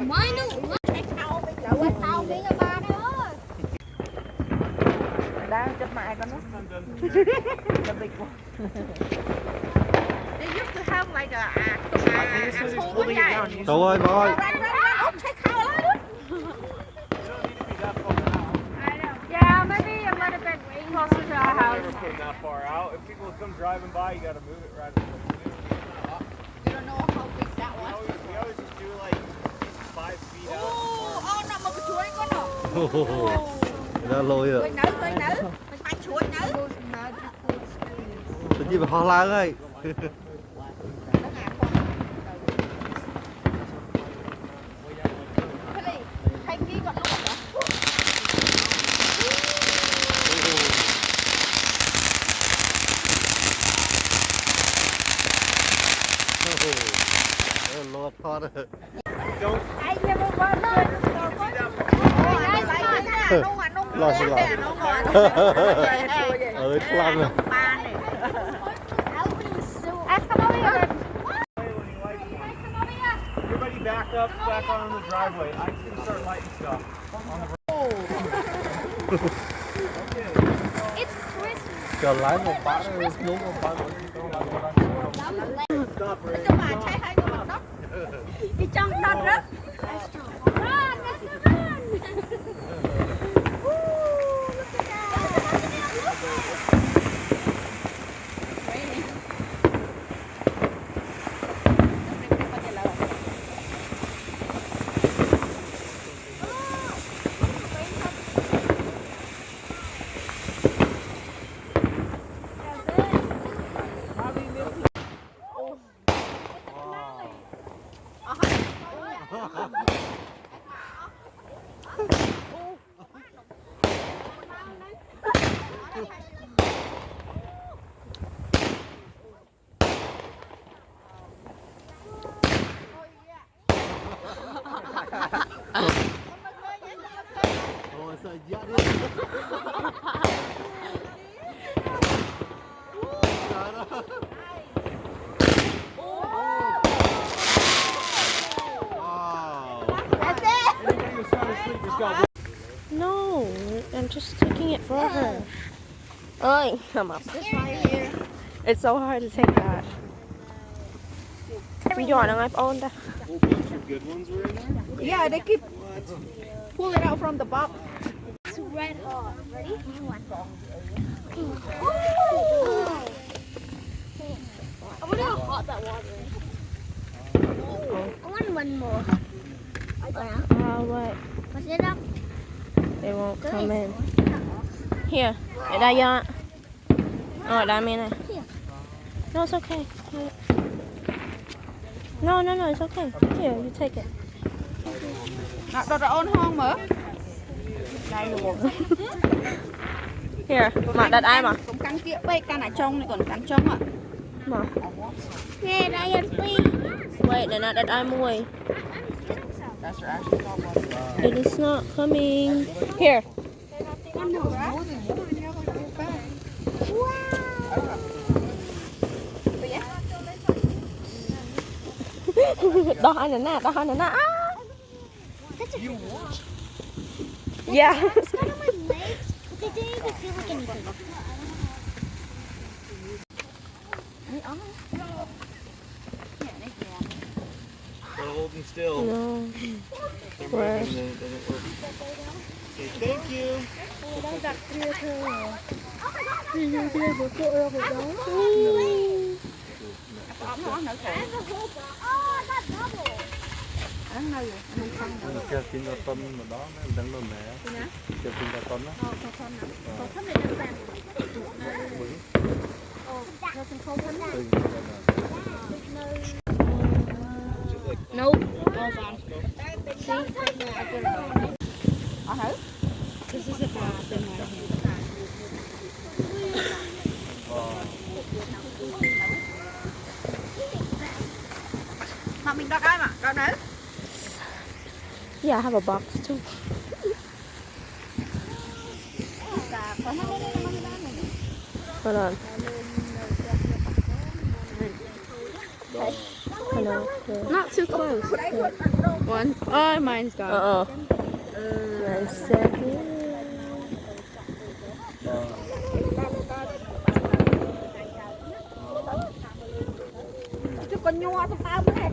Mới nó cái thau bây giờ quay thau đi cho ba đó. Đang chất mại con nó. They used to have like a pool guy. Cậu ơi, cậu ơi. Yeah, maybe a little bit closer to our house. Never put them that far out. If people come driving by, you got to move it right away. You don't know how big that was. We always just do like 5 feet out. Oh, nó một cái chuối con nó. Nó lôi rồi. Người nữ. Phải chuối nữ. Tự nhiên phải ho la ơi. Lord Potter. Don't. I never want to. Lo xin lỗi. Ơi, lăng rồi. Everybody back up, back on the driveway. I'm just gonna start lighting stuff. It's Christmas. Chờ lái một bát đúng một bát. Cái trong đất rất. Run, let's run. Ôi sao dắt đi. No, I'm just taking it for her. Oh, come up. It's so hard to take that. Video nó ngay on đó. A whole bunch of good ones were in there? Yeah, they keep pull it out from the box. It's red hot. Ready? I wonder how hot that water is. I want one more. Oh, what? What's it up? They won't come in. Here, ở đây ạ. Ở đây mình này. No, it's okay. No, it's okay. Here, you take it. Nó đã ôn hông mở. Đây luôn. Here, mà đặt ai mà? Cũng cắn kia, bây cắn ở trong này còn cắn trong ạ. Mà. Nghe đây anh Phi. Wait, để nó đặt ai mùi. It is not coming. Here. Đó anh nè, đó anh nè. Yeah. It's not on my legs, but they didn't even feel like anything. They're holding still. No. They're Where? moving and it doesn't work. Okay, thank you. Kêu xin ra tuần mà đó nó đang lên mẹ. Kêu xin ra tuần á. Nope. Goes on. See? This is a bath in my hand. Mà mình đọt ai mà, đọt nữ. Yeah, I have a box too. Hold on. No. Not too close. One. Oh, mine's gone. Uh-oh. 9 seconds. Chứ con nhua tao tao mới